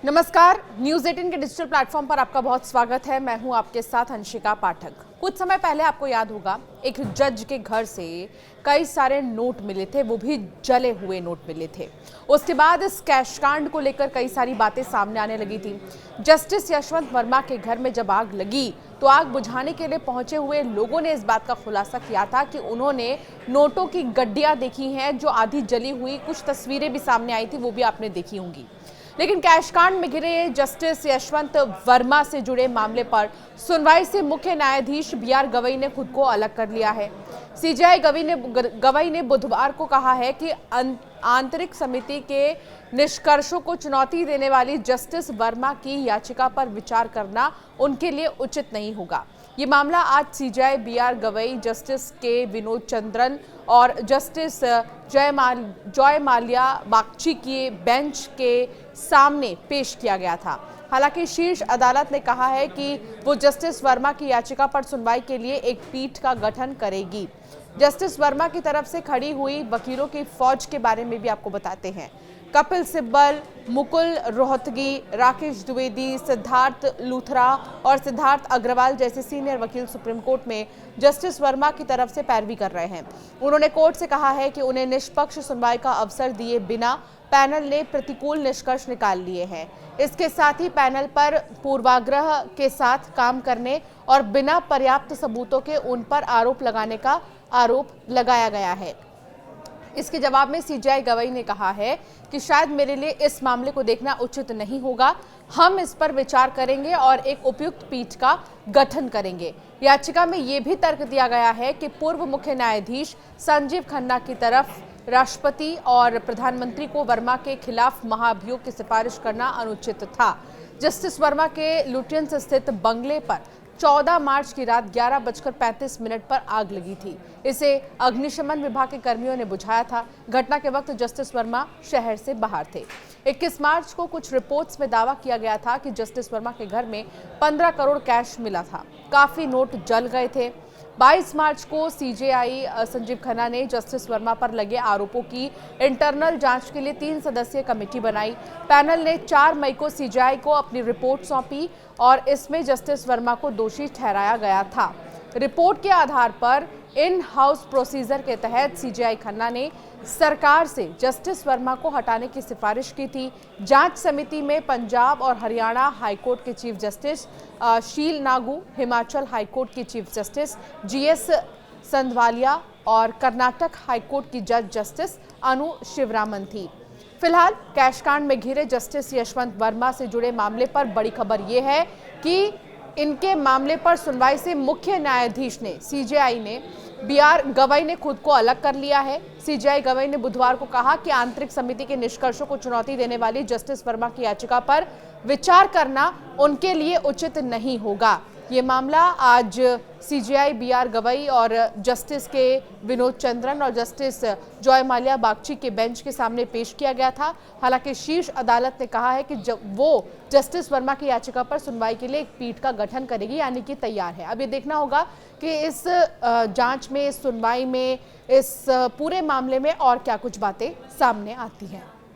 नमस्कार, न्यूज़ 18 के digital platform पर आपका बहुत स्वागत है। मैं हूं आपके साथ अंशिका पाठक। कुछ समय पहले आपको याद होगा, एक जज के घर से कई सारे नोट मिले थे, वो भी जले हुए नोट मिले थे। उसके बाद इस कैश कांड को लेकर कई सारी बातें सामने आने लगी थी। जस्टिस यशवंत वर्मा के घर में जब आग लगी तो आग बुझाने के लिए पहुंचे हुए लोगों ने इस बात का खुलासा किया था कि उन्होंने नोटों की गड्डियां देखी हैं जो आधी जली हुई, कुछ तस्वीरें भी सामने आई थी, वो भी आपने देखी होंगी। लेकिन कैश कांड में घिरे जस्टिस यशवंत वर्मा से जुड़े मामले पर सुनवाई से मुख्य न्यायाधीश बी.आर. गवई ने खुद को अलग कर लिया है। सीजेआई गवई ने बुधवार को कहा है कि आंतरिक समिति के निष्कर्षों को चुनौती देने वाली जस्टिस वर्मा की याचिका पर विचार करना उनके लिए उचित नहीं होगा। ये मामला आज सीजेआई बी.आर. गवई, जस्टिस के विनोद चंद्रन और जस्टिस जॉय माल्या बागची की बेंच के सामने पेश किया गया था। हालांकि शीर्ष अदालत ने कहा है कि वो जस्टिस वर्मा की याचिका पर सुनवाई के लिए एक पीठ का गठन करेगी। जस्टिस वर्मा की तरफ से खड़ी हुई वकीलों की फौज के बारे में भी आपको बताते हैं। कपिल सिब्बल, मुकुल रोहतगी, राकेश द्विवेदी, सिद्धार्थ लूथरा और सिद्धार्थ अग्रवाल जैसे सीनियर वकील सुप्रीम कोर्ट में जस्टिस वर्मा की तरफ से पैरवी कर रहे हैं। उन्होंने कोर्ट से कहा है कि उन्हें निष्पक्ष सुनवाई का अवसर दिए बिना पैनल ने प्रतिकूल निष्कर्ष निकाल लिए हैं। इसके साथ ही पैनल पर पूर्वाग्रह के साथ काम करने और बिना पर्याप्त सबूतों के उन पर आरोप लगाने का आरोप लगाया गया है। इसके जवाब में सीजेआई गवई ने कहा है कि शायद मेरे लिए इस मामले को देखना उचित नहीं होगा। हम इस पर विचार करेंगे और एक उपयुक्त पीठ का गठन करेंगे। याचिका में यह भी तर्क दिया गया है कि पूर्व मुख्य न्यायाधीश संजीव खन्ना की तरफ राष्ट्रपति और प्रधानमंत्री को वर्मा के खिलाफ महाभियोग की सिफारिश करना अनुचित था। जस्टिस वर्मा के लुटियंस स्थित बंगले पर 14 मार्च की रात 11:35 पर आग लगी थी। इसे अग्निशमन विभाग के कर्मियों ने बुझाया था। घटना के वक्त जस्टिस वर्मा शहर से बाहर थे। 21 मार्च को कुछ रिपोर्ट्स में दावा किया गया था कि जस्टिस वर्मा के घर में 15 करोड़ कैश मिला था। काफी नोट जल गए थे। 22 मार्च को सीजेआई संजीव खन्ना ने जस्टिस वर्मा पर लगे आरोपों की इंटरनल जांच के लिए 3 सदस्यीय कमेटी बनाई। पैनल ने 4 मई को सीजेआई को अपनी रिपोर्ट सौंपी और इसमें जस्टिस वर्मा को दोषी ठहराया गया था। रिपोर्ट के आधार पर इन हाउस प्रोसीजर के तहत सीजेआई खन्ना ने सरकार से जस्टिस वर्मा को हटाने की सिफारिश की थी। जांच समिति में पंजाब और हरियाणा हाईकोर्ट के चीफ जस्टिस शील नागू, हिमाचल हाईकोर्ट की चीफ जस्टिस जीएस संधवालिया और कर्नाटक हाईकोर्ट की जज जस्टिस अनु शिवरामन थी। फिलहाल कैश कांड में घिरे जस्टिस यशवंत वर्मा से जुड़े मामले पर बड़ी खबर यह है कि इनके मामले पर सुनवाई से मुख्य न्यायाधीश ने सीजेआई ने बी.आर. गवई ने खुद को अलग कर लिया है। सीजेआई गवई ने बुधवार को कहा कि आंतरिक समिति के निष्कर्षों को चुनौती देने वाली जस्टिस वर्मा की याचिका पर विचार करना उनके लिए उचित नहीं होगा। ये मामला आज सीजेआई बी.आर. गवई और जस्टिस के विनोद चंद्रन और जस्टिस जॉय माल्या बागची के बेंच के सामने पेश किया गया था। हालांकि शीर्ष अदालत ने कहा है कि वो जस्टिस वर्मा की याचिका पर सुनवाई के लिए एक पीठ का गठन करेगी, यानी कि तैयार है। अब ये देखना होगा कि इस जांच में, इस सुनवाई में, इस पूरे मामले में और क्या कुछ बातें सामने आती हैं।